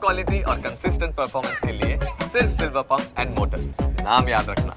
Quality और consistent performance के लिए सिर्फ सिल्वर पंप्स एंड मोटर्स, नाम याद रखना।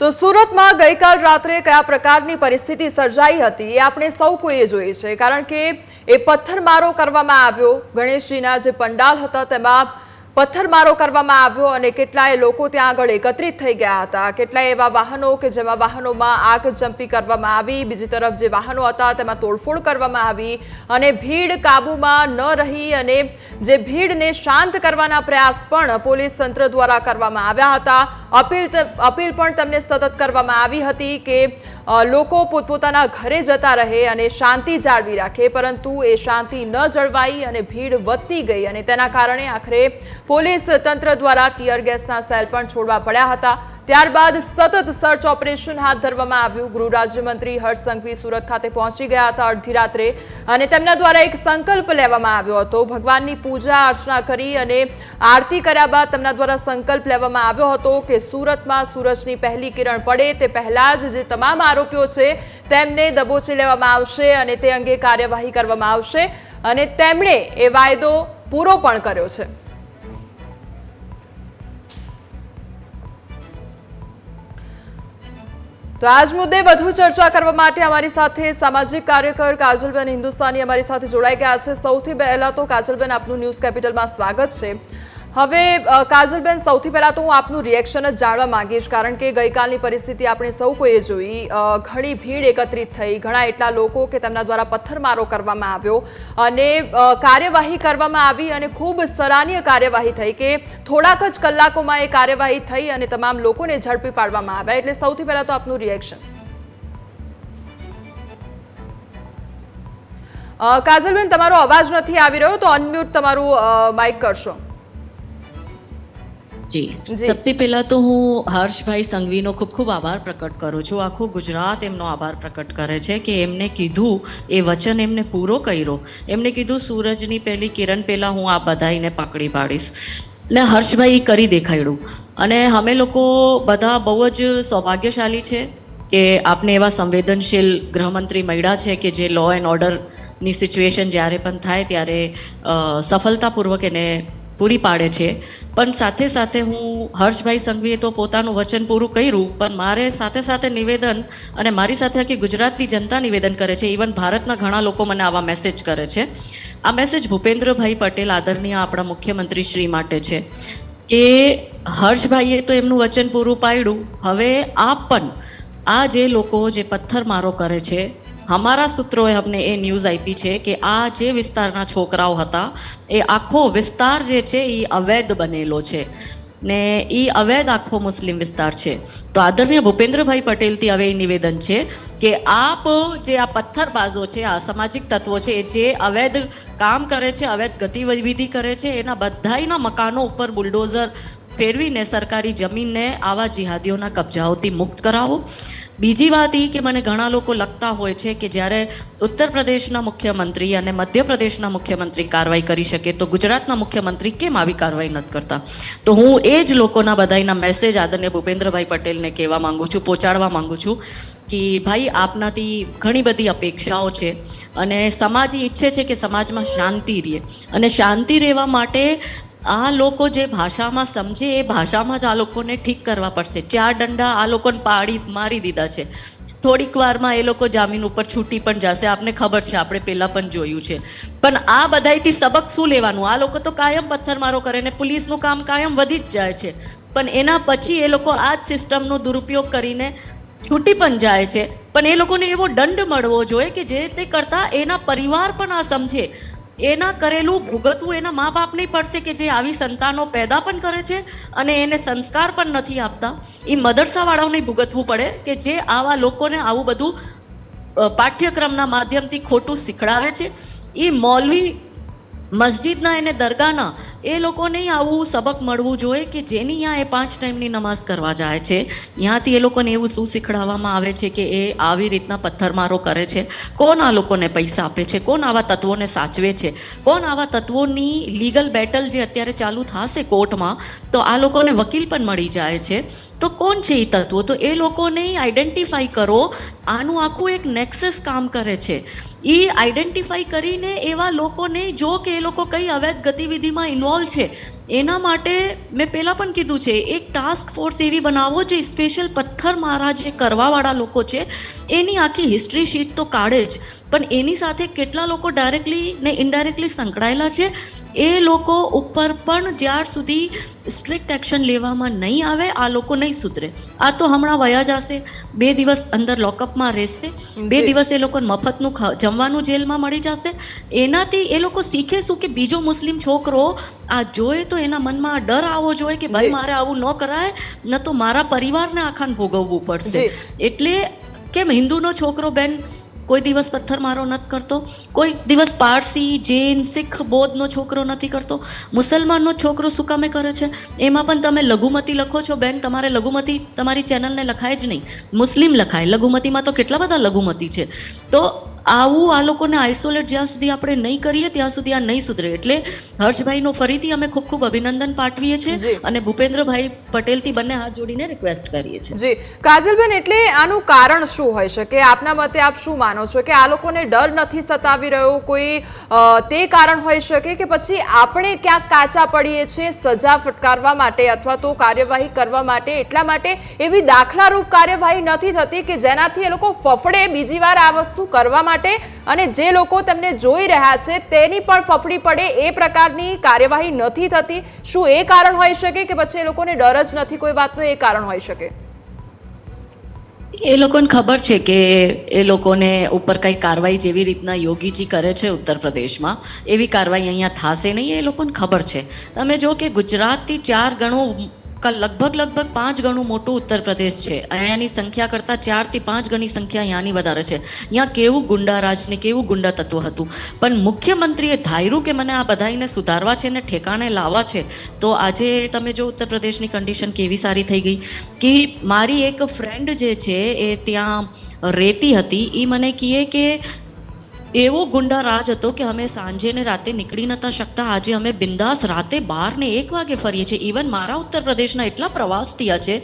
તો સુરતમાં ગઈકાલ રાત્રે કયા પ્રકારની પરિસ્થિતિ સર્જાઈ હતી એ આપણે સૌ કોઈએ જોઈ છે, કારણ કે એ પથ્થરમારો કરવામાં આવ્યો. ગણેશજીના જે પંડાલ હતા તેમાં પથ્થરમારો કરવામાં આવ્યો અને કેટલાય લોકો ત્યાં આગળ એકત્રિત થઈ ગયા હતા. કેટલાય એવા વાહનો કે જેમાં વાહનોમાં આગજંપી કરવામાં આવી, બીજી તરફ જે વાહનો હતા તેમાં તોડફોડ કરવામાં આવી અને ભીડ કાબૂમાં ન રહી અને જે ભીડને શાંત કરવાના પ્રયાસ પણ પોલીસ તંત્ર દ્વારા કરવામાં આવ્યા હતા. અપીલ પણ તેમને સતત કરવામાં આવી હતી કે લોકો પોતપોતાના ઘરે જતા રહે અને શાંતિ જાળવી રાખે, પરંતુ એ શાંતિ ન જળવાઈ અને ભીડ વધતી ગઈ અને તેના કારણે આખરે પોલીસ તંત્ર દ્વારા ટીયર ગેસના સેલ પણ છોડવા પડ્યા હતા. ત્યારબાદ સતત સર્ચ ઓપરેશન હાથ ધરવામાં આવ્યું. ગૃહ રાજ્યમંત્રી હર્ષ સંઘવી સુરત ખાતે પહોંચી ગયા હતા અડધી રાત્રે અને તેમના દ્વારા એક સંકલ્પ લેવામાં આવ્યો હતો. ભગવાનની પૂજા અર્ચના કરી અને આરતી કર્યા બાદ તેમના દ્વારા સંકલ્પ લેવામાં આવ્યો હતો કે સુરતમાં સૂરજની પહેલી કિરણ પડે તે પહેલા જ જે તમામ આરોપીઓ છે તેમને દબોચી લેવામાં આવશે અને તે અંગે કાર્યવાહી કરવામાં આવશે અને તેમણે એ વાયદો પૂરો પણ કર્યો છે. તો આજ મુદ્દે વધુ ચર્ચા કરવા માટે અમારી સાથે સામાજિક કાર્યકર કાજલબેન હિન્દુસ્તાની અમારી સાથે જોડાઈ ગયા છે. સૌથી પહેલા તો કાજલબેન, આપનું ન્યૂઝ કેપિટલમાં સ્વાગત છે. હવે કાજલબેન, સૌથી પહેલા તો હું આપનું રિએક્શન જ જાણવા માંગીશ, કારણ કે ગઈકાલની પરિસ્થિતિ આપણે સૌ કોઈએ જોઈ. ઘણી ભીડ એકત્રિત થઈ, ઘણા એટલા લોકો કે તેમના દ્વારા પથ્થરમારો કરવામાં આવ્યો અને કાર્યવાહી કરવામાં આવી અને ખૂબ સરાહનીય કાર્યવાહી થઈ કે થોડાક જ કલાકોમાં એ કાર્યવાહી થઈ અને તમામ લોકોને ઝડપી પાડવામાં આવ્યા. એટલે સૌથી પહેલા તો આપનું રિએક્શન. કાજલબેન, તમારો અવાજ નથી આવી રહ્યો, તો અનમ્યુટ તમારું માઇક કરશો. જી, સૌથી પહેલા તો હું હર્ષભાઈ સંઘવીનો ખૂબ ખૂબ આભાર પ્રકટ કરું છું. આખું ગુજરાત એમનો આભાર પ્રકટ કરે છે કે એમને કીધું એ વચન એમને પૂરો કર્યો. એમને કીધું સૂરજની પહેલી કિરણ પહેલાં હું આ બધાઈને પકડી પાડીશ, ને હર્ષભાઈ કરી દેખાડ્યું. અને અમે લોકો બધા બહુ જ સૌભાગ્યશાળી છે કે આપને એવા સંવેદનશીલ ગૃહમંત્રી મળ્યા છે કે જે લો એન્ડ ઓર્ડરની સિચ્યુએશન જ્યારે પણ થાય ત્યારે સફળતાપૂર્વક એને પૂરી પાડે છે. પણ સાથે સાથે હું હર્ષભાઈ સંઘવીએ તો પોતાનું વચન પૂરું કર્યું, પણ મારે સાથે સાથે નિવેદન અને મારી સાથે આખી ગુજરાતની જનતા નિવેદન કરે છે, ઇવન ભારતના ઘણા લોકો મને આવા મેસેજ કરે છે. આ મેસેજ ભૂપેન્દ્રભાઈ પટેલ આદરણીય આપણા મુખ્યમંત્રી શ્રી માટે છે કે હર્ષભાઈએ તો એમનું વચન પૂરું પાડ્યું. હવે આપ પણ આ જે લોકો જે પથ્થરમારો કરે છે, અમારા સૂત્રોએ અમને એ ન્યૂઝ આપી છે કે આ જે વિસ્તારના છોકરાઓ હતા એ આખો વિસ્તાર જે છે એ અવૈધ બનેલો છે ને એ અવૈધ આખો મુસ્લિમ વિસ્તાર છે. તો આદરણીય ભૂપેન્દ્રભાઈ પટેલથી હવે એ નિવેદન છે કે આપ જે આ પથ્થરબાજો છે, આ સામાજિક તત્વો છે, જે અવૈધ કામ કરે છે, અવૈધ ગતિવિધિ કરે છે, એના બધાયના મકાનો ઉપર બુલડોઝર ફેરવીને સરકારી જમીનને આવા જિહાદીઓના કબજાઓથી મુક્ત કરાવો. બીજી વાત એ કે મને ઘણા લોકો લગતા હોય છે કે જ્યારે ઉત્તર પ્રદેશના મુખ્યમંત્રી અને મધ્યપ્રદેશના મુખ્યમંત્રી કાર્યવાહી કરી શકે તો ગુજરાતના મુખ્યમંત્રી કેમ આવી કાર્યવાહી નથી કરતા. તો હું એ જ લોકોના બધાના મેસેજ આદરણીય ભૂપેન્દ્રભાઈ પટેલને કહેવા માંગુ છું, પહોંચાડવા માંગુ છું કે ભાઈ આપનાથી ઘણી બધી અપેક્ષાઓ છે અને સમાજ ઈચ્છે છે કે સમાજમાં શાંતિ રહે અને શાંતિ રહેવા માટે આ લોકો જે ભાષામાં સમજે એ ભાષામાં જ આ લોકોને ઠીક કરવા પડશે. 4 દંડા આ લોકોને મારી દીધા છે. થોડીક વારમાં એ લોકો જામીન ઉપર છૂટી પણ જશે, આપને ખબર છે, આપણે પહેલાં પણ જોયું છે. પણ આ બધાથી સબક શું લેવાનું? આ લોકો તો કાયમ પથ્થરમારો કરે ને પોલીસનું કામ કાયમ વધી જ જાય છે, પણ એના પછી એ લોકો આ જ સિસ્ટમનો દુરુપયોગ કરીને છૂટી પણ જાય છે. પણ એ લોકોને એવો દંડ મળવો જોઈએ કે જે તે કરતાં એના પરિવાર પણ આ સમજે, એના કરેલું ભોગવવું એના મા બાપને પડશે કે જે આવી સંતાનો પેદા પણ કરે છે અને એને સંસ્કાર પણ નથી આપતા. એ મદરસાવાળાઓને ભોગવવું પડે કે જે આવા લોકોને આવું બધું પાઠ્યક્રમના માધ્યમથી ખોટું શીખડાવે છે. એ મૌલવી મસ્જિદના એને દરગાહના એ લોકોને આવું સબક મળવું જોઈએ કે જેની અહીંયા એ 5 ટાઈમની નમાઝ કરવા જાય છે, ત્યાંથી એ લોકોને એવું શું શીખડાવવામાં આવે છે કે એ આવી રીતના પથ્થરમારો કરે છે. કોણ આ લોકોને પૈસા આપે છે? કોણ આવા તત્વોને સાચવે છે? કોણ આવા તત્વોની લીગલ બેટલ જે અત્યારે ચાલુ થશે કોર્ટમાં, તો આ લોકોને વકીલ પણ મળી જાય છે. તો કોણ છે એ તત્વો? તો એ લોકોને આઈડેન્ટિફાઈ કરો. આનું આખું એક નેક્સસ કામ કરે છે. એ આઈડેન્ટિફાઈ કરીને એવા લોકોને જો કે એ લોકો કઈ અવૈધ ગતિવિધિમાં ઇન્વોલ્વ છે, એના માટે મેં પહેલાં પણ કીધું છે, એક ટાસ્ક ફોર્સ એવી બનાવો જે સ્પેશિયલ પથ્થરમારા જે કરવાવાળા લોકો છે એની આખી હિસ્ટ્રી શીટ તો કાઢે જ, પણ એની સાથે કેટલા લોકો ડાયરેક્ટલી ને ઇનડાયરેક્ટલી સંકળાયેલા છે એ લોકો ઉપર પણ જ્યાર સુધી સ્ટ્રિક્ટ એક્શન લેવામાં નહીં આવે આ લોકો નહીં સુધરે. આ તો હમણાં વયા જશે, 2 દિવસ અંદર લોકઅપમાં રહેશે, 2 દિવસ એ લોકોને મફતનું જમવાનું જેલમાં મળી જશે. એનાથી એ લોકો શીખે શું કે બીજો મુસ્લિમ છોકરો આ જોએ તો એના મનમાં ડર આવવો જોઈએ કે ભાઈ મારે આવું ન કરાય, ન તો મારા પરિવારને આખાને ભોગવવું પડશે. એટલે કેમ હિન્દુનો છોકરો બેન કોઈ દિવસ પથ્થરમારો નથી કરતો, કોઈ દિવસ પારસી, જૈન, શીખ, બૌદ્ધનો છોકરો નથી કરતો, મુસલમાનનો છોકરો શું કામે કરે છે? એમાં પણ તમે લઘુમતી લખો છો બેન, તમારે લઘુમતી તમારી ચેનલને લખાય જ નહીં, મુસ્લિમ લખાય. લઘુમતીમાં તો કેટલા બધા લઘુમતી છે. તો આવું આ લોકોને આઇસોલેટ જ્યાં સુધી આપણે નહીં કરીએ ત્યાં સુધી આ નહીં સુધરે. એટલે હર્ષભાઈનો ફરીથી અમે ખૂબ ખૂબ અભિનંદન પાઠવીએ છીએ અને ભૂપેન્દ્રભાઈ પટેલથી બંને હાથ જોડીને રિક્વેસ્ટ કરીએ છીએ. જી કાજલબેન, એટલે આનું કારણ શું હોઈ શકે? આપના મતે આપ શું માનો છો કે આ લોકોને ડર નથી સતાવી રહ્યો, કોઈ તે કારણ હોઈ શકે કે પછી આપણે ક્યાંક કાચા પડીએ છીએ સજા ફટકારવા માટે અથવા તો કાર્યવાહી કરવા માટે, એટલા માટે એવી દાખલારૂપ કાર્યવાહી નથી થતી કે જેનાથી એ લોકો ફફડે બીજી વાર આ વસ્તુ કરવા માટે, અને જે લોકો તેમને જોઈ રહ્યા છે તેની પણ ફફડી પડે એ પ્રકારની કાર્યવાહી નથી થતી? શું એ કારણ હોઈ શકે કે પછી એ લોકોને ડર જ નથી કોઈ વાતનો, એ કારણ હોઈ શકે? એ લોકોને ખબર છે કે એ લોકોને ઉપર કંઈ કાર્યવાહી જેવી રીતના યોગીજી કરે છે ઉત્તર પ્રદેશમાં એવી કાર્યવાહી અહીંયા થશે નહીં, એ લોકોને ખબર છે. તમે જો કે ગુજરાતથી 4 ગણું લગભગ 5 ગણું મોટું ઉત્તર પ્રદેશ છે. અહીંયાની સંખ્યા કરતાં 4 થી 5 ગણી સંખ્યા અહીંયાની વધારે છે. અહીંયા કેવું ગુંડારાજ ને કેવું ગુંડા તત્વ હતું, પણ મુખ્યમંત્રીએ ધાર્યું કે મને આ બધાને સુધારવા છે ને ઠેકાણે લાવવા છે. તો આજે તમે જો ઉત્તર પ્રદેશની કન્ડિશન કેવી સારી થઈ ગઈ કે મારી એક ફ્રેન્ડ જે છે એ ત્યાં રહેતી હતી, એ મને કહે કે એવો ગુંડા રાજ હતો કે અમે સાંજે ને રાતે નીકળી નતા શકતા. આજે અમે બિંદાસ રાતે 12 ને 1 વાગે ફરીએ છીએ. ઇવન મારા ઉત્તર પ્રદેશના એટલા પ્રવાસ થયા છે.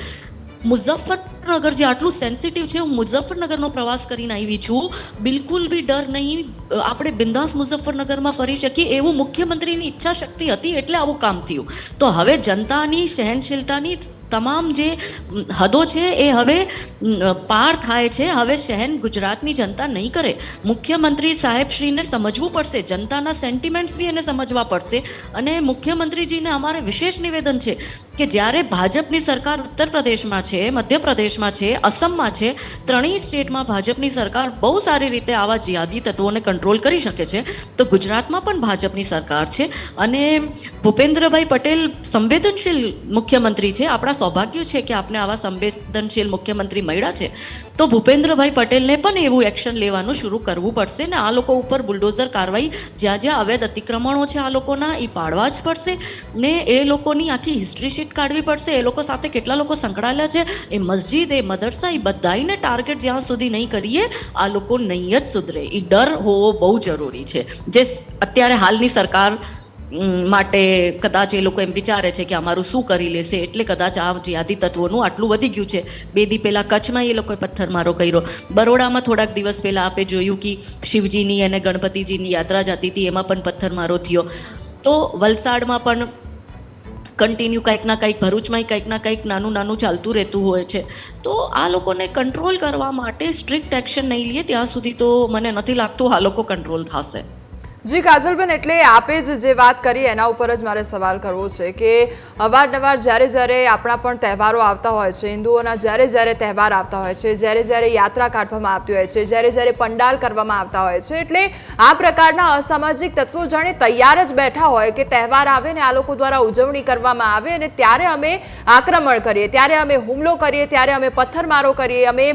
મુઝફ્ફરનગર જે આટલું સેન્સિટિવ છે, હું મુઝફ્ફરનગરનો પ્રવાસ કરીને આવી છું, બિલકુલ બી ડર નહીં, આપણે બિંદાસ મુઝફ્ફરનગરમાં ફરી શકીએ એવું મુખ્યમંત્રીની ઈચ્છા શક્તિ હતી, એટલે આવું કામ થયું. તો હવે જનતાની સહનશીલતાની તમામ જે હદો છે એ હવે પાર થાય છે. હવે સહન ગુજરાતની જનતા નહીં કરે. મુખ્યમંત્રી સાહેબશ્રીને સમજવું પડશે, જનતાના સેન્ટિમેન્ટ્સ બી એને સમજવા પડશે. અને મુખ્યમંત્રીજીને અમારે વિશેષ નિવેદન છે કે જ્યારે ભાજપની સરકાર ઉત્તર પ્રદેશમાં છે, મધ્યપ્રદેશમાં છે, અસમમાં છે, 3 સ્ટેટમાં ભાજપની સરકાર બહુ સારી રીતે આવા જિહાદી તત્વોને કંટ્રોલ કરી શકે છે, તો ગુજરાતમાં પણ ભાજપની સરકાર છે. અને ભૂપેન્દ્રભાઈ પટેલ સંવેદનશીલ મુખ્યમંત્રી છે. આપણા સૌભાગ્ય છે કે આપણે આવા સંવેદનશીલ મુખ્યમંત્રી મળ્યા છે. તો ભૂપેન્દ્રભાઈ પટેલને પણ એવું એક્શન લેવાનું શરૂ કરવું પડશે ને આ લોકો ઉપર બુલડોઝર કાર્યવાહી જ્યાં જ્યાં અવૈધ અતિક્રમણો છે આ લોકોના એ પાડવા જ પડશે ને એ લોકોની આખી હિસ્ટ્રી શીટ કાઢવી પડશે. એ લોકો સાથે કેટલા લોકો સંકળાયેલા છે, એ મસ્જિદ, એ મદરસા, એ બધાને ટાર્ગેટ જ્યાં સુધી નહીં કરીએ આ લોકો નહીં જ સુધરે. એ ડર હોવો બહુ જરૂરી છે, જે અત્યારે હાલની સરકાર માટે કદાચ એ લોકો એમ વિચારે છે કે અમારું શું કરી લેશે, એટલે કદાચ આ જિહાદી તત્વોનું આટલું વધી ગયું છે. 2 દી પહેલાં કચ્છમાં એ લોકોએ પથ્થરમારો કર્યો, બરોડામાં થોડાક દિવસ પહેલાં આપણે જોયું કે શિવજીની અને ગણપતિજીની યાત્રા જતી હતી એમાં પણ પથ્થરમારો થયો. તો વલસાડમાં પણ કન્ટિન્યુ કંઈક ના કંઈક, ભરૂચમાં કંઈક ના કંઈક નાનું નાનું ચાલતું રહેતું હોય છે. તો આ લોકોને કંટ્રોલ કરવા માટે સ્ટ્રિક્ટ એક્શન નહીં લઈએ ત્યાં સુધી તો મને નથી લાગતું આ લોકો કંટ્રોલ થશે. જી કાજલબેન, એટલે આપે જે વાત કરી એના ઉપર જ મારે સવાલ કરવો છે કે અવારનવાર જ્યારે આપણા પણ તહેવારો આવતા હોય છે, હિન્દુઓના જ્યારે તહેવાર આવતા હોય છે, જ્યારે યાત્રા કાઢવામાં આવતી હોય છે, જ્યારે પંડાલ કરવામાં આવતા હોય છે, એટલે આ પ્રકારના અસામાજિક તત્વો જાણે તૈયાર જ બેઠા હોય કે તહેવાર આવે ને આ લોકો દ્વારા ઉજવણી કરવામાં આવે અને ત્યારે અમે આક્રમણ કરીએ, ત્યારે અમે હુમલો કરીએ, ત્યારે અમે પથ્થરમારો કરીએ, અમે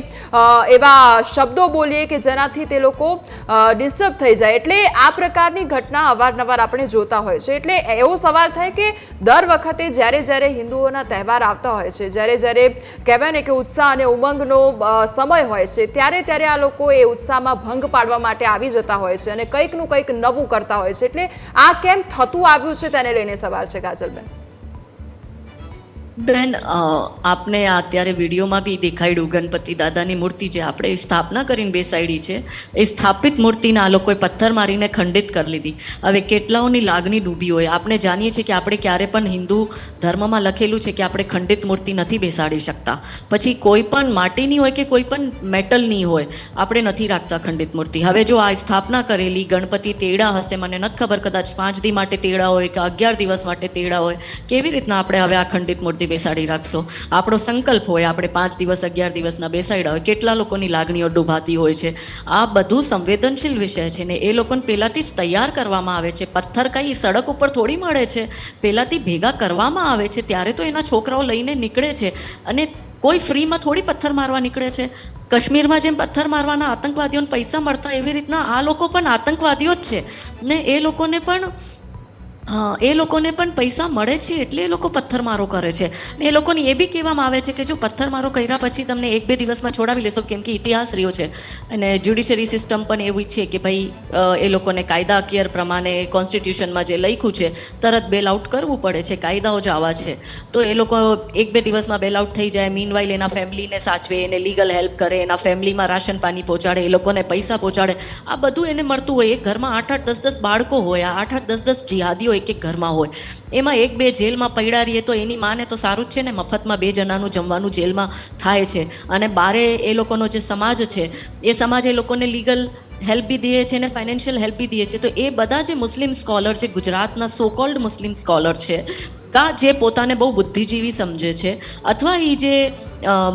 એવા શબ્દો બોલીએ કે જેનાથી તે લોકો ડિસ્ટર્બ થઈ જાય. એટલે આ પ્રકારની ઘટના અવારનવાર આપણે જોતા હોય છે. એટલે એવો સવાલ થાય કે દર વખતે જ્યારે હિન્દુઓના તહેવાર આવતા હોય છે, જ્યારે કહેવાય ને કે ઉત્સાહ અને ઉમંગનો સમય હોય છે, ત્યારે આ લોકો એ ઉત્સાહમાં ભંગ પાડવા માટે આવી જતા હોય છે અને કંઈકનું કંઈક નવું કરતા હોય છે. એટલે આ કેમ થતું આવ્યું છે તેને લઈને સવાલ છે કાજલબેન. બેન આપને અત્યારે વિડીયોમાં બી દેખાડ્યું ગણપતિ દાદાની મૂર્તિ જે આપણે સ્થાપના કરીને બેસાડી છે એ સ્થાપિત મૂર્તિને આ લોકોએ પથ્થર મારીને ખંડિત કરી લીધી. હવે કેટલાઓની લાગણી ડૂબી હોય. આપણે જાણીએ છીએ કે આપણે ક્યારે પણ હિન્દુ ધર્મમાં લખેલું છે કે આપણે ખંડિત મૂર્તિ નથી બેસાડી શકતા. પછી કોઈ પણ માટીની હોય કે કોઈ પણ મેટલની હોય આપણે નથી રાખતા ખંડિત મૂર્તિ. હવે જો આ સ્થાપના કરેલી ગણપતિ તેડા હશે, મને નથી ખબર, કદાચ 5 દી માટે તેડા હોય કે 11 દિવસ માટે તેડા હોય, કેવી રીતના આપણે હવે આ ખંડિત મૂર્તિ બેસાડી રાખશો? આપણો સંકલ્પ હોય આપણે 5 દિવસ 11 દિવસના બેસાડ્યા હોય, કેટલા લોકોની લાગણીઓ ડૂબાતી હોય છે. આ બધું સંવેદનશીલ વિષય છે ને એ લોકોને પહેલાંથી જ તૈયાર કરવામાં આવે છે. પથ્થર કંઈ સડક ઉપર થોડી મળે છે, પહેલાંથી ભેગા કરવામાં આવે છે, ત્યારે તો એના છોકરાઓ લઈને નીકળે છે. અને કોઈ ફ્રીમાં થોડી પથ્થર મારવા નીકળે છે. કાશ્મીરમાં જેમ પથ્થર મારવાના આતંકવાદીઓને પૈસા મળતા એવી રીતના આ લોકો પણ આતંકવાદીઓ જ છે ને એ લોકોને પણ પૈસા મળે છે એટલે એ લોકો પથ્થરમારો કરે છે. ને એ લોકોને એ બી કહેવામાં આવે છે કે જો પથ્થરમારો કર્યા પછી તમને 1-2 દિવસમાં છોડાવી લેશો, કેમ કે ઇતિહાસ રહ્યો છે અને જ્યુડિશરી સિસ્ટમ પણ એવું છે કે ભાઈ એ લોકોને કાયદાકીય પ્રમાણે કોન્સ્ટિટ્યુશનમાં જે લખ્યું છે તરત બેલ આઉટ કરવું પડે છે, કાયદાઓ જ આવા છે. તો એ લોકો 1-2 દિવસમાં બેલ આઉટ થઈ જાય. મીનવાઇલ એના ફેમિલીને સાચવે, એને લીગલ હેલ્પ કરે, એના ફેમિલીમાં રાશન પાણી પહોંચાડે, એ લોકોને પૈસા પહોંચાડે. આ બધું એને મળતું હોય. એક ઘરમાં 8-8, 10-10 બાળકો હોય, આ 8-8, 10-10 જિહાદીઓ એક ઘરમાં હોય. એમાં 1-2 જેલમાં પડ્યા રહીએ તો એની માને તો સારું જ છે ને, મફતમાં 2 જણાનું જમવાનું જેલમાં થાય છે. અને બારે એ લોકોનો જે સમાજ છે એ સમાજ એ લોકોને લીગલ હેલ્પ બી દે છે ને ફાઇનાન્શિયલ હેલ્પ બી દે છે. તો એ બધા જે મુસ્લિમ સ્કોલર, જે ગુજરાતના સો કોલ્ડ મુસ્લિમ સ્કોલર છે, કા જે પોતાને બહુ બુદ્ધિજીવી સમજે છે, અથવા એ જે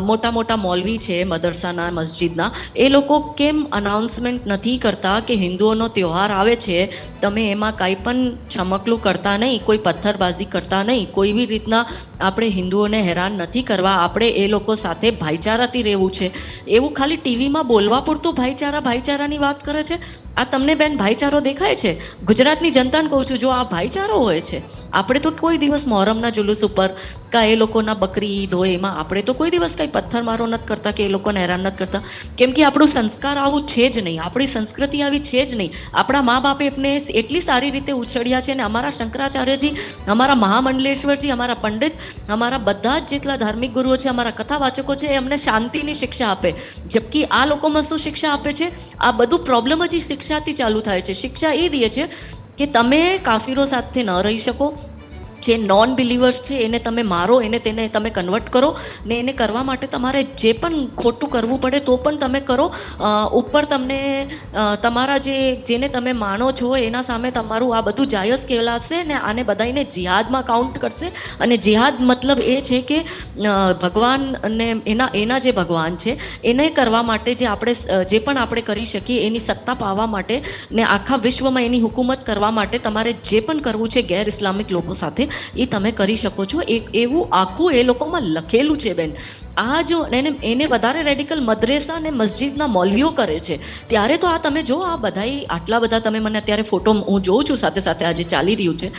મોટા મોટા મૌલવી છે મદરસાના, મસ્જિદના, એ લોકો કેમ અનાઉન્સમેન્ટ નથી કરતા કે હિન્દુઓનો તહેવાર આવે છે, તમે એમાં કાંઈ પણ ચમકલું કરતા નહીં, કોઈ પથ્થરબાજી કરતા નહીં, કોઈ બી રીતના આપણે હિન્દુઓને હેરાન નથી કરવા, આપણે એ લોકો સાથે ભાઈચારાથી રહેવું છે. એવું ખાલી ટીવીમાં બોલવા પૂરતું ભાઈચારાની વાત કરે છે. આ તમને બેન ભાઈચારો દેખાય છે? ગુજરાતની જનતાને કહું છું, જો આ ભાઈચારો હોય છે, આપણે તો કોઈ દિવસ મોહરમના જુલુસ ઉપર કા એ લોકોના બકરી ઈદ હોય એમાં આપણે તો કોઈ દિવસ કંઈ પથ્થરમારો નથી કરતા કે એ લોકોને હેરાન નથી કરતા, કેમ કે આપણું સંસ્કાર આવું છે જ નહીં, આપણી સંસ્કૃતિ આવી છે જ નહીં. આપણા મા બાપે એમને એટલી સારી રીતે ઉછળ્યા છે. અને અમારા શંકરાચાર્યજી, અમારા મહામંડલેશ્વરજી, અમારા પંડિત, અમારા બધા જ જેટલા ધાર્મિક ગુરુઓ છે, અમારા કથાવાચકો છે, એ અમને શાંતિની શિક્ષા આપે. જબકી આ લોકોમાં શું શિક્ષા આપે છે? આ બધું પ્રોબ્લેમ જ શિક્ષાથી ચાલુ થાય છે. શિક્ષા એ દે છે કે તમે કાફીરો સાથે ન રહી શકો, જે નોન બિલીવર્સ છે એને તમે મારો, તેને તમે કન્વર્ટ કરો, ને એને કરવા માટે તમારે જે પણ ખોટું કરવું પડે તો પણ તમે કરો. ઉપર તમને તમારા જેને તમે માનો છો એના સામે તમારું આ બધું જાયઝ કહેલાશે ને આને બધાને જિહાદમાં કાઉન્ટ કરશે. અને જિહાદ મતલબ એ છે કે ભગવાન અને એના જે ભગવાન છે એને કરવા માટે જે પણ આપણે કરી શકીએ એની સત્તા પાવવા માટે ને આખા વિશ્વમાં એની હુકુમત કરવા માટે તમારે જે પણ કરવું છે ગેર ઇસ્લામિક લોકો સાથે એ તમે કરી શકો છો. એવું આખું એ લોકોમાં લખેલું છે બેન. આ જો એને વધારે રેડિકલ મદ્રેસા ને મસ્જિદના મૌલવીઓ કરે છે, ત્યારે તો આ તમે જો આ બધા આટલા બધા, તમે મને અત્યારે ફોટો હું જોઉં છું સાથે સાથે આજે ચાલી રહ્યું છે,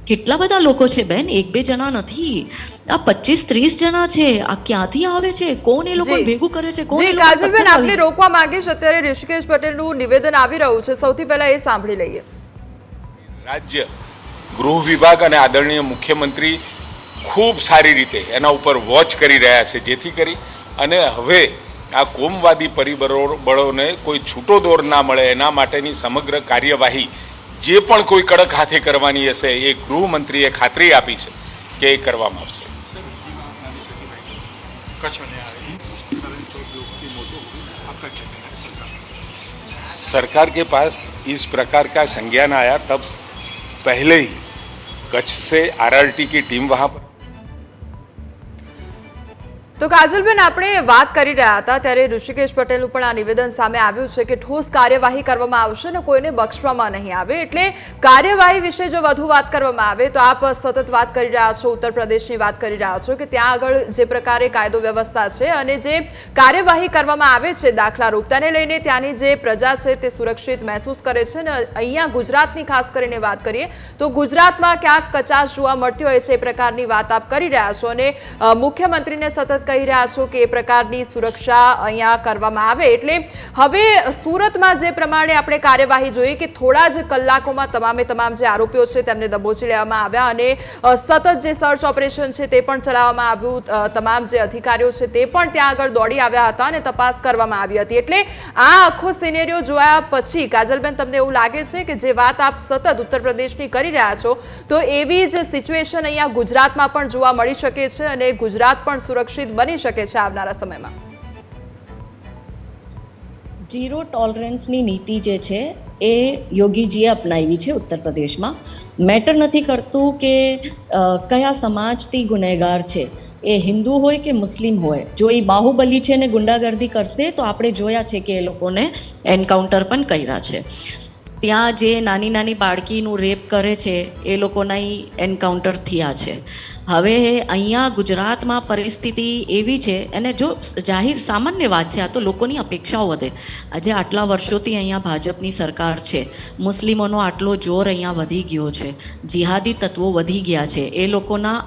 કેટલા બધા લોકો છે બેન, 1-2 જણા નથી, આ 25-30 જણા છે. આ ક્યાંથી આવે છે? કોણ એ લોકો ભેગું કરે છે? કોણ? કાજલબેન, આપણે રોકવા માંગીશ. અત્યારે ઋષિકેશ પટેલનું નિવેદન આવી રહ્યું છે, સૌથી પહેલા એ સાંભળી લઈએ. રાજ્ય ગૃહ વિભાગ અને આદરણીય મુખ્યમંત્રી ખૂબ સારી રીતે એના ઉપર વોચ કરી રહ્યા છે, જેથી કરી અને હવે આ કોમવાદી પરિબળોને કોઈ છૂટો દોર ના મળે એના માટેની સમગ્ર કાર્યવાહી જે પણ કોઈ કડક હાથે કરવાની હશે એ ગૃહમંત્રીએ ખાતરી આપી છે કે એ કરવામાં આવશે. सरकार के पास इस प्रकार का संज्ञान आया तब पहले ही कच्छ से आरआरटी की टीम वहां पर. તો કાજલબેન, આપણે વાત કરી રહ્યા હતા ત્યારે ઋષિકેશ પટેલનું પણ આ નિવેદન સામે આવ્યું છે કે ઠોસ કાર્યવાહી કરવામાં આવશે ને કોઈને બક્ષવામાં નહીં આવે. એટલે કાર્યવાહી વિશે જો વધુ વાત કરવામાં આવે તો આપ સતત વાત કરી રહ્યા છો, ઉત્તર પ્રદેશની વાત કરી રહ્યા છો કે ત્યાં આગળ જે પ્રકારે કાયદો વ્યવસ્થા છે અને જે કાર્યવાહી કરવામાં આવે છે દાખલા રૂપ, તેને લઈને ત્યાંની જે પ્રજા છે તે સુરક્ષિત મહેસૂસ કરે છે. ને અહીંયા ગુજરાતની ખાસ કરીને વાત કરીએ તો ગુજરાતમાં ક્યાંક કચાશ જોવા મળતી હોય છે એ પ્રકારની વાત આપ કરી રહ્યા છો. અને મુખ્યમંત્રીને સતત કહી રહ્યા છો કે એ પ્રકારની સુરક્ષા અહીંયા કરવામાં આવે, એટલે હવે સુરતમાં જે પ્રમાણે આપણે કાર્યવાહી જોઈએ કે થોડા જ કલાકોમાં તમામ જે આરોપીઓ છે તેમને દબોચી લેવામાં આવ્યા અને સતત જે સર્ચ ઓપરેશન છે તે પણ ચલાવવામાં આવ્યું, તમામ જે અધિકારીઓ છે તે પણ ત્યાં આગળ દોડી આવ્યા હતા અને તપાસ કરવામાં આવી હતી. એટલે આ આખો સિનેરિયો જોયા પછી કાજલબેન, તમને એવું લાગે છે કે જે વાત આપ સતત ઉત્તર પ્રદેશની કરી રહ્યા છો તો એવી જ સિચ્યુએશન અહીંયા ગુજરાતમાં પણ જોવા મળી શકે છે અને ગુજરાત પણ સુરક્ષિત બની શકે છે આવનારા સમયમાં? ઝીરો ટોલરન્સની નીતિ જે છે એ યોગીજીએ અપનાવી છે ઉત્તર પ્રદેશમાં. મેટર નથી કરતું કે કયા સમાજથી ગુનેગાર છે, એ હિન્દુ હોય કે મુસ્લિમ હોય. જો એ બાહુબલી છે ને ગુંડાગર્દી કરશે તો આપણે જોયા છે કે એ લોકોને એન્કાઉન્ટર પણ કર્યા છે. ત્યાં જે નાની નાની બાળકીનું રેપ કરે છે એ લોકોના એન્કાઉન્ટર થયા છે. હવે અહીંયા ગુજરાતમાં પરિસ્થિતિ એવી છે, અને જો જાહેર સામાન્ય વાત છે, આ તો લોકોની અપેક્ષાઓ વધે. આજે આટલા વર્ષોથી અહીંયા ભાજપની સરકાર છે, મુસ્લિમોનો આટલો જોર અહીંયા વધી ગયો છે, જિહાદી તત્વો વધી ગયા છે, એ લોકોના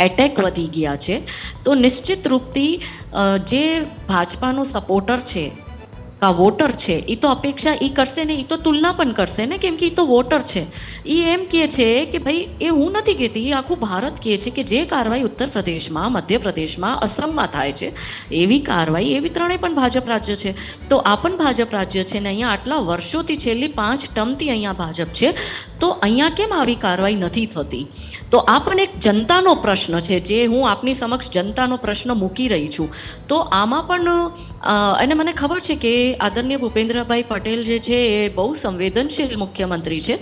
એટેક વધી ગયા છે, તો નિશ્ચિત રૂપથી જે ભાજપાનો સપોર્ટર છે, કા વોટર છે, એ તો અપેક્ષા એ કરશે ને, એ તો તુલના પણ કરશે ને, કેમ કે એ તો વોટર છે. એ એમ કહે છે કે ભાઈ, એ હું નથી કહેતી, એ આખું ભારત કહે છે કે જે કાર્યવાહી ઉત્તર પ્રદેશમાં, મધ્યપ્રદેશમાં, અસમમાં થાય છે એવી કાર્યવાહી, એવી ત્રણેય પણ ભાજપ રાજ્ય છે. તો આ પણ ભાજપ રાજ્ય છે ને અહીંયા આટલા વર્ષોથી, છેલ્લી 5 ટર્મથી અહીંયા ભાજપ છે, તો અહીંયા કેમ આવી કાર્યવાહી નથી થતી? તો આ પણ એક જનતાનો પ્રશ્ન છે, જે હું આપની સમક્ષ જનતાનો પ્રશ્ન મૂકી રહી છું. તો આમાં પણ અને મને ખબર છે કે આદરણીય ભૂપેન્દ્રભાઈ પટેલ જે છે એ બહુ સંવેદનશીલ મુખ્યમંત્રી છે,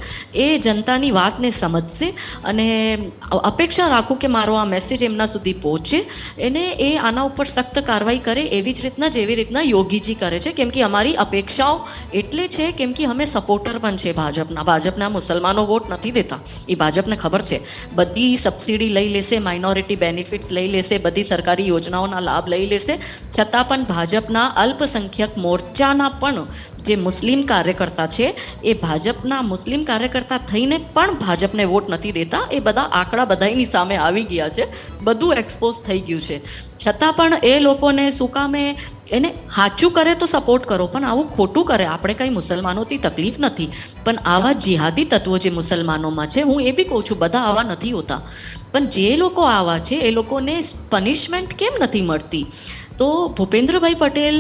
એ જનતાની વાતને સમજશે અને અપેક્ષા રાખું કે મારો આ મેસેજ એમના સુધી પહોંચે, એને એ આના ઉપર સખ્ત કાર્યવાહી કરે એવી જ રીતના જેવી રીતના યોગીજી કરે છે. કેમ કે અમારી અપેક્ષાઓ એટલે છે કેમ કે અમે સપોર્ટર પણ છે ભાજપના મુસલમાનો વોટ નથી દેતા, એ ભાજપને ખબર છે. બધી સબસિડી લઈ લેશે, માઇનોરિટી બેનિફિટ્સ લઈ લેશે, બધી સરકારી યોજનાઓના લાભ લઈ લેશે, છતાં પણ ભાજપના અલ્પસંખ્યક મોરચાના પણ જે મુસ્લિમ કાર્યકર્તા છે એ ભાજપના મુસ્લિમ કાર્યકર્તા થઈને પણ ભાજપને વોટ નથી દેતા. એ બધા આંકડા બધાની સામે આવી ગયા છે, બધું એક્સપોઝ થઈ ગયું છે. છતાં પણ એ લોકોને શું કામે એને સાચું કરે તો સપોર્ટ કરો, પણ આવું ખોટું કરે. આપણે કંઈ મુસલમાનોથી તકલીફ નથી, પણ આવા જિહાદી તત્વો જે મુસલમાનોમાં છે, હું એ બી કહું છું બધા આવા નથી હોતા, પણ જે લોકો આવા છે એ લોકોને પનિશમેન્ટ કેમ નથી મળતી? તો ભૂપેન્દ્રભાઈ પટેલ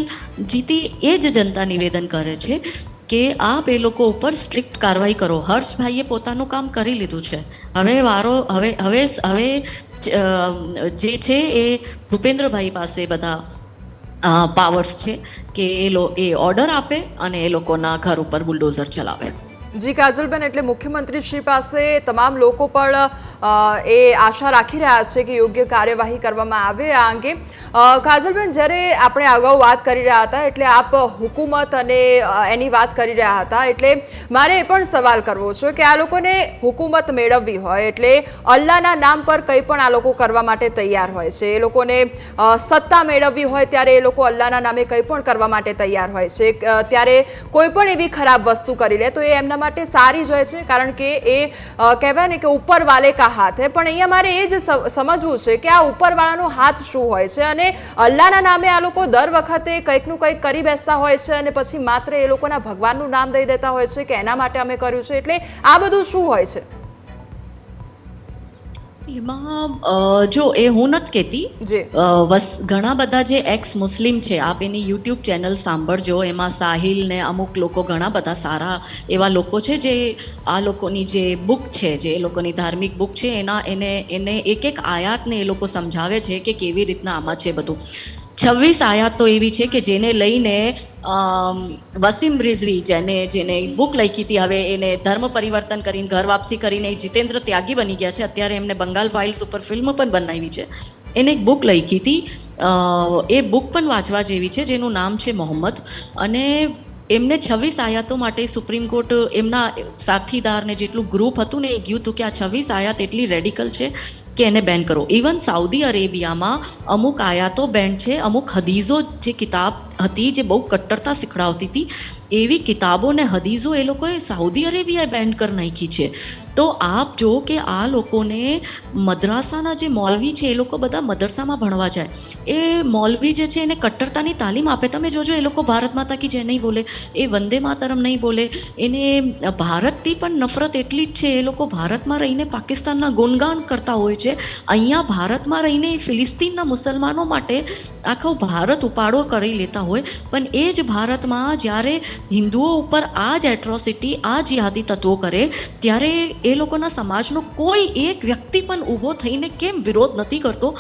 જીતી એ જ જનતા નિવેદન કરે છે કે આપ એ લોકો ઉપર સ્ટ્રિક્ટ કાર્યવાહી કરો. હર્ષભાઈએ પોતાનું કામ કરી લીધું છે, હવે જે છે એ ભૂપેન્દ્રભાઈ પાસે બધા પાવર્સ છે કે એ ઓર્ડર આપે અને એ લોકોના ઘર ઉપર બુલડોઝર ચલાવે. જી કાજલબેન, એટલે મુખ્યમંત્રી શ્રી પાસે તમામ લોકો પણ એ આશા રાખી રહ્યા છે કે યોગ્ય કાર્યવાહી કરવામાં આવે આ અંગે. કાજલબેન, જ્યારે આપણે અગાઉ વાત કરી રહ્યા હતા એટલે આપ હુકુમત અને એની વાત કરી રહ્યા હતા, એટલે મારે એ પણ સવાલ કરવો છે કે આ લોકોને હુકુમત મેળવવી હોય એટલે અલ્લાહના નામ પર કંઈ પણ આ લોકો કરવા માટે તૈયાર હોય છે. એ લોકોને સત્તા મેળવવી હોય ત્યારે એ લોકો અલ્લાહના નામે કંઈ પણ કરવા માટે તૈયાર હોય છે. ત્યારે કોઈ પણ એવી ખરાબ વસ્તુ કરી લે તો એ એમના માટે સારી જ હોય છે, કારણ કે એ કહેવાય ને કે ઉપર વાલે કા હાથ હે. પણ અહીંયા મારે એ જ સમજવું છે કે આ ઉપરવાળાનો હાથ શું હોય છે અને અલ્લાહના નામે આ લોકો દર વખતે કંઈકનું કંઈક કરી બેસતા હોય છે અને પછી માત્ર એ લોકોના ભગવાનનું નામ દઈ દેતા હોય છે કે એના માટે અમે કર્યું છે. એટલે આ બધું શું હોય છે? એમાં જો એ હું નથી કહેતી, ઘણા બધા જે એક્સ મુસ્લિમ છે, આપ એની યુટ્યુબ ચેનલ સાંભળજો, એમાં સાહિલ ને અમુક લોકો ઘણા બધા સારા એવા લોકો છે જે આ લોકોની જે બુક છે, જે એ લોકોની ધાર્મિક બુક છે, એને એક એક આયાતને એ લોકો સમજાવે છે કે કેવી રીતના આમાં છે બધું. 26 આયાત તો એવી છે કે જેને લઈને વસીમ રિઝવી જેને બુક લખી હતી, હવે એને ધર્મ પરિવર્તન કરીને ઘર વાપસી કરીને જીતેન્દ્ર ત્યાગી બની ગયા છે. અત્યારે એમને બંગાળ ફાઇલ્સ ઉપર ફિલ્મ પણ બનાવી છે. એને એક બુક લખી હતી, એ બુક પણ વાંચવા જેવી છે, જેનું નામ છે મોહમ્મદ. અને એમને 26 આયાતો માટે સુપ્રીમ કોર્ટ એમના સાથીદારને જેટલું ગ્રુપ હતું ને એ ગયું હતું કે આ 26 આયાત એટલી રેડિકલ છે કે એને બેન કરો. ઇવન સાઉદી અરેબિયામાં અમુક આયાતો બેન છે, અમુક હદીઝો જે કિતાબ હતી જે બહુ કટ્ટરતા શીખડાવતી હતી, એવી કિતાબો ને હદીઝો એ લોકોએ સાઉદી અરેબિયાએ બેન કરી નાખી છે. તો આપ જો કે આ લોકોને મદ્રાસાના જે મૌલવી છે એ લોકો બધા મદરસામાં ભણવા જાય, એ મૌલવી જે છે એને કટ્ટરતાની તાલીમ આપે. તમે જોજો એ લોકો ભારત માતા કી જય નહીં બોલે, એ વંદે માતરમ નહીં બોલે, એને ભારતથી પણ નફરત એટલી જ છે. એ લોકો ભારતમાં રહીને પાકિસ્તાનના ગુણગાન કરતા હોય છે, અહીંયા ભારતમાં રહીને ફિલિસ્તીનના મુસલમાનો માટે આખો ભારત ઉપાડો કરી લેતા હોય. પણ એ જ ભારતમાં જ્યારે હિન્દુઓ ઉપર આ જ એટ્રોસિટી, આ જિહાદી તત્વો કરે, ત્યારે એ લોકોના સમાજનો કોઈ એક વ્યક્તિ પણ ઊભો થઈને કેમ વિરોધ નથી કરતો?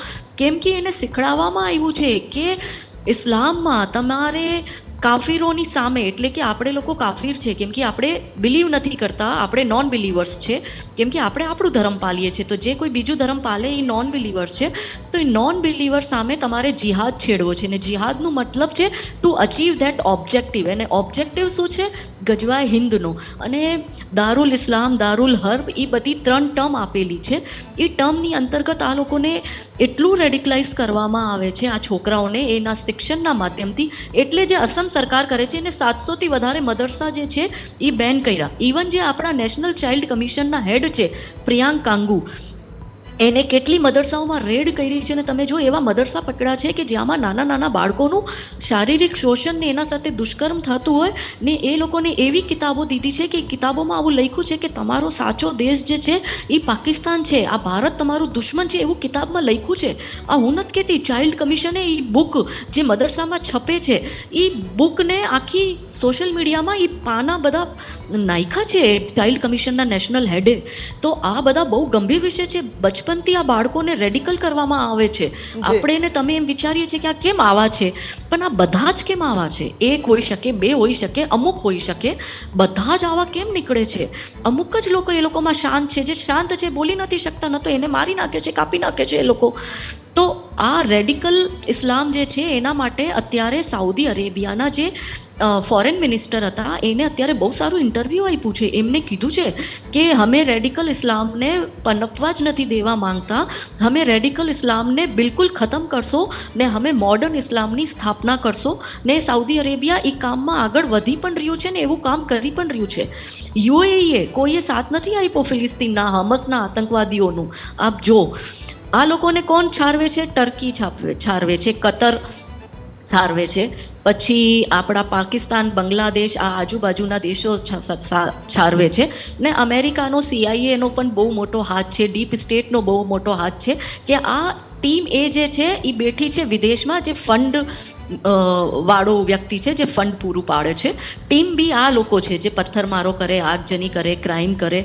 કેમ કે એને શીખડાવવામાં આવ્યું છે કે ઇસ્લામમાં તમારે કાફીરોની સામે, એટલે કે આપણે લોકો કાફીર છે કેમ કે આપણે બિલીવ નથી કરતા, આપણે નોન બિલીવર્સ છે, કેમ કે આપણે આપણું ધર્મ પાલીએ છીએ. તો જે કોઈ બીજું ધર્મ પાલે એ નોન બિલીવર્સ છે. તો એ નોન બિલીવર સામે તમારે જિહાદ છેડવો છે. ને જિહાદનું મતલબ છે ટુ અચીવ ધેટ ઓબ્જેક્ટિવ. અને ઓબ્જેક્ટિવ શું છે? ગજવાય હિન્દનો. અને દારુલ ઇસ્લામ, દારુલ હર્બ, એ બધી 3 ટર્મ આપેલી છે. એ ટર્મની અંતર્ગત આ લોકોને એટલું રેડિકલાઇઝ કરવામાં આવે છે આ છોકરાઓને એના શિક્ષણના માધ્યમથી. એટલે જે અસમ સરકાર કરે છે એને 700થી વધારે મદરસા જે છે એ બેન કર્યા. ઇવન જે આપણા નેશનલ ચાઇલ્ડ કમિશનના હેડ છે પ્રિયાંક કાંગુ, એને કેટલી મદરસાઓમાં રેડ કરી છે. અને તમે જો એવા મદરસા પકડ્યા છે કે જેમાં નાના નાના બાળકોનું શારીરિક શોષણ ને એના સાથે દુષ્કર્મ થતું હોય ને એ લોકોને એવી કિતાબો દીધી છે કે કિતાબોમાં આવું લખ્યું છે કે તમારો સાચો દેશ જે છે એ પાકિસ્તાન છે, આ ભારત તમારું દુશ્મન છે, એવું કિતાબમાં લખ્યું છે. આ હું નથી કહેતી, ચાઇલ્ડ કમિશને એ બુક જે મદરસામાં છપે છે એ બુકને આખી સોશિયલ મીડિયામાં એ પાના બધા નાખ્યા છે ચાઇલ્ડ કમિશનના નેશનલ હેડે. તો આ બધા બહુ ગંભીર વિષય છે. બચપનથી આ બાળકોને રેડિકલ કરવામાં આવે છે. આપણે ને તમે એમ વિચારીએ છીએ કે આ કેમ આવા છે, પણ આ બધા જ કેમ આવા છે? એક હોઈ શકે, 2 હોઈ શકે, અમુક હોઈ શકે, બધા જ આવા કેમ નીકળે છે? અમુક જ લોકો એ લોકોમાં શાંત છે, જે શાંત છે બોલી નથી શકતા, ન તો એને મારી નાખે છે, કાપી નાખે છે એ લોકો. તો આ રેડિકલ ઇસ્લામ જે છે એના માટે અત્યારે સાઉદી અરેબિયાના જે ફોરેન મિનિસ્ટર હતા એને અત્યારે બહુ સારું ઇન્ટરવ્યૂ આપ્યું છે. એમને કીધું છે કે અમે રેડિકલ ઇસ્લામને પનપવા જ નથી દેવા માંગતા, અમે રેડિકલ ઇસ્લામને બિલકુલ ખતમ કરશો ને અમે મોડર્ન ઇસ્લામની સ્થાપના કરશો. ને સાઉદી અરેબિયા એ કામમાં આગળ વધી પણ રહ્યું છે ને એવું કામ કરી પણ રહ્યું છે. યુએઈએ કોઈએ સાથ નથી આપ્યો ફિલિસ્તીનના હમસના આતંકવાદીઓનું. આપ જો આ લોકોને કોણ છારવે છે? ટર્કી છારવે છે, કતર છારવે છે, પછી આપણા પાકિસ્તાન, બાંગ્લાદેશ, આ આજુબાજુના દેશો છારવે છે. ને અમેરિકાનો CIAનો પણ બહુ મોટો હાથ છે, ડીપ સ્ટેટનો બહુ મોટો હાથ છે કે આ ટીમ એ જે છે એ બેઠી છે વિદેશમાં, જે ફંડ વાળો વ્યક્તિ છે જે ફંડ પૂરું પાડે છે. ટીમ બી આ લોકો છે જે પથ્થરમારો કરે, આગજની કરે, ક્રાઇમ કરે,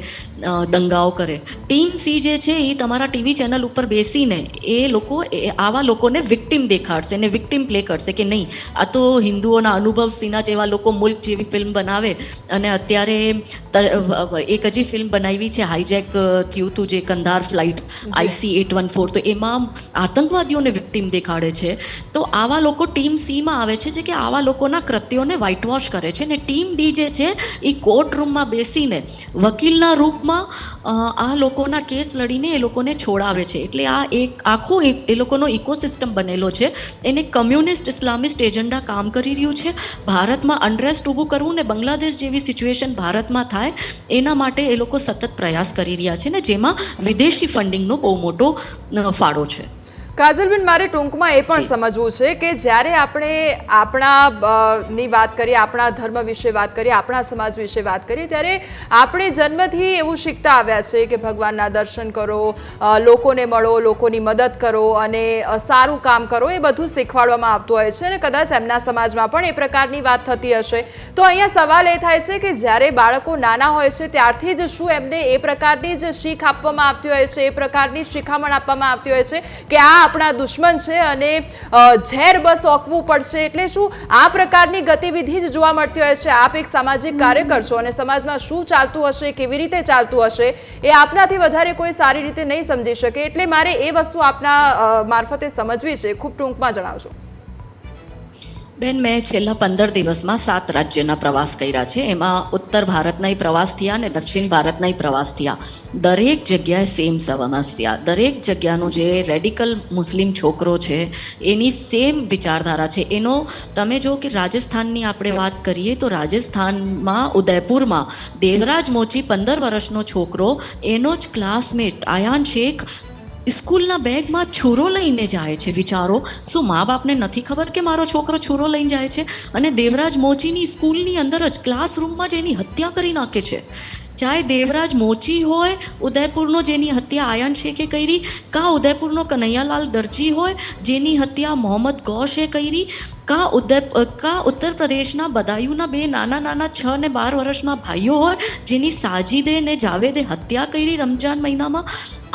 દંગાઓ કરે. ટીમ સી જે છે એ તમારા ટીવી ચેનલ ઉપર બેસીને એ લોકો આવા લોકોને વિક્ટિમ દેખાડશે ને વિક્ટિમ પ્લે કરશે કે નહીં આ તો હિન્દુઓના અનુભવ સિન્હા જેવા લોકો મુલ્ક જેવી ફિલ્મ બનાવે. અને અત્યારે એક હજી ફિલ્મ બનાવી છે, હાઈજેક થયું હતું જે કંધાર ફ્લાઇટ IC-814, તો એમાં આતંકવાદીઓને વિક્ટિમ દેખાડે છે. તો આવા લોકો ટીમ સીમાં આવે છે જે કે આવા લોકોના કૃત્યોને વ્હાઇટ વોશ કરે છે. ને ટીમ ડી જે છે એ કોર્ટ રૂમમાં બેસીને વકીલના રૂપમાં આ લોકોના કેસ લડીને એ લોકોને છોડાવે છે. એટલે આ એક આખો એ લોકોનો ઇકોસિસ્ટમ બનેલો છે. એને કમ્યુનિસ્ટ ઇસ્લામિસ્ટ એજન્ડા કામ કરી રહ્યું છે. ભારતમાં અનરેસ્ટ ઊભું કરવું ને બાંગ્લાદેશ જેવી સિચ્યુએશન ભારતમાં થાય એના માટે એ લોકો સતત પ્રયાસ કરી રહ્યા છે ને જેમાં વિદેશી ફંડિંગનો બહુ મોટો ફાળો છે. કાજલબેન, મારે ટૂંકમાં એ પણ સમજવું છે કે જ્યારે આપણે આપણાની વાત કરીએ, આપણા ધર્મ વિશે વાત કરીએ, આપણા સમાજ વિશે વાત કરીએ, ત્યારે આપણે જન્મથી એવું શીખતા આવ્યા છે કે ભગવાનના દર્શન કરો, લોકોને મળો, લોકોની મદદ કરો અને સારું કામ કરો, એ બધું શીખવાડવામાં આવતું હોય છે. અને કદાચ એમના સમાજમાં પણ એ પ્રકારની વાત થતી હશે. તો અહીંયા સવાલ એ થાય છે કે જ્યારે બાળકો નાના હોય છે ત્યારથી જ શું એમને એ પ્રકારની જ શીખ આપવામાં આવતી હોય છે, એ પ્રકારની શિખામણ આપવામાં આવતી હોય છે કે આ આપણા દુશ્મન છે અને ઝેર બસ ઓકવું પડશે? એટલે શું આ પ્રકારની ગતિવિધિ જ જોવા મળતી હોય છે? આપ એક સામાજિક કાર્યકર છો અને સમાજમાં શું ચાલતું હશે, કેવી રીતે ચાલતું હશે, એ આપનાથી વધારે કોઈ સારી રીતે નહીં સમજી શકે. એટલે મારે એ વસ્તુ આપના મારફતે સમજવી છે. ખૂબ ટૂંકમાં જણાવજો. બેન, મેં છેલ્લા 15 દિવસમાં 7 રાજ્યના પ્રવાસ કર્યા છે. એમાં ઉત્તર ભારતના પ્રવાસ થયા અને દક્ષિણ ભારતના પ્રવાસ થયા. દરેક જગ્યાએ સેમ સમસ્યા. દરેક જગ્યાનો જે રેડિકલ મુસ્લિમ છોકરો છે એની સેમ વિચારધારા છે. એનો તમે જો કે રાજસ્થાનની આપણે વાત કરીએ તો રાજસ્થાનમાં ઉદયપુરમાં દેવરાજ મોચી 15 વર્ષનો છોકરો, એનો જ ક્લાસમેટ આયાન શેખ સ્કૂલના બેગમાં છૂરો લઈને જાય છે. વિચારો, શું મા બાપને નથી ખબર કે મારો છોકરો છૂરો લઈને જાય છે? અને દેવરાજ મોચીની સ્કૂલની અંદર જ ક્લાસરૂમમાં જ એની હત્યા કરી નાખે છે. ચાહે દેવરાજ મોચી હોય ઉદયપુરનો, જેની હત્યા આયાન શેખે કરી, કા ઉદયપુરનો કનૈયાલાલ દરજી હોય જેની હત્યા મોહમ્મદ ગૌશે કરી, કા ઉત્તર પ્રદેશના બદાયુના 2 નાના 6 ને 12 વર્ષના ભાઈઓ હોય જેની સાજીદે ને જાવેદે હત્યા કરી રમજાન મહિનામાં.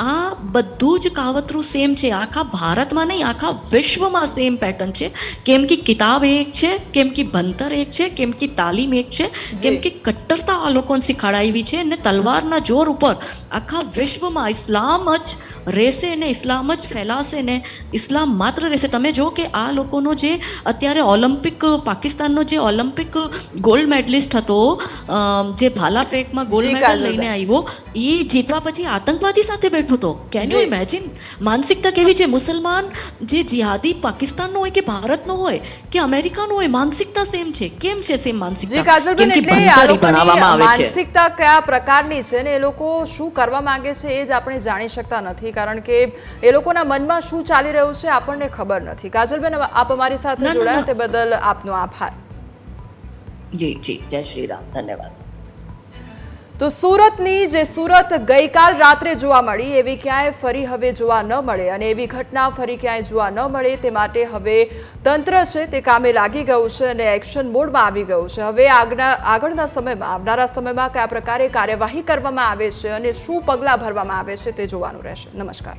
આ બધું જ કાવતરું સેમ છે. આખા ભારતમાં નહીં, આખા વિશ્વમાં સેમ પેટર્ન છે. કેમ કે કિતાબ એક છે, કેમ કે ભણતર એક છે, કેમ કે તાલીમ એક છે, કેમ કે કટ્ટરતા આ લોકોને શીખવાડાવી છે અને તલવારના જોર ઉપર આખા વિશ્વમાં ઇસ્લામ જ રહેશે ને ઇસ્લામ જ ફેલાશે ને ઇસ્લામ માત્ર રહેશે. તમે જો કે આ લોકોનો જે અત્યારે ઓલિમ્પિક, પાકિસ્તાનનો જે ઓલિમ્પિક ગોલ્ડ મેડલિસ્ટ હતો, જે ભાલા ફેંકમાં ગોલ્ડ મેડલ લઈને આવ્યો, એ જીતવા પછી આતંકવાદી સાથે બેઠો હતો. Can you imagine? માનસિકતા કેવી છે? મુસલમાન જે જિહાદી પાકિસ્તાનનો હોય કે ભારતનો હોય કે અમેરિકાનો હોય, માનસિકતા સેમ છે. કેમ છે સેમ માનસિકતા? કેમ કે ભણતર ભણાવવામાં આવે છે. માનસિકતા કયા પ્રકારની છે ને એ લોકો શું કરવા માંગે છે એ જ આપણે જાણી શકતા નથી, કારણ કે એ લોકોના મનમાં શું ચાલી રહ્યું છે આપણને ખબર નથી. કાજલબેન, આપ અમારી સાથે જોડાયા તે બદલ આપનો આભાર. જી જી, જય શ્રી રામ, ધન્યવાદ. તો સુરત ગઈકાલ રાત્રે જોવા મળી એવી ક્યાંય ફરી હવે જોવા ન મળે અને એવી ઘટના ફરી ક્યાંય જોવા ન મળે તે માટે હવે તંત્ર છે તે કામે લાગી ગયું છે અને એક્શન મોડમાં આવી ગયું છે. હવે આગળના સમયમાં, આવનારા સમયમાં કયા પ્રકારે કાર્યવાહી કરવામાં આવે છે અને શું પગલાં ભરવામાં આવે છે તે જોવાનું રહેશે. નમસ્કાર.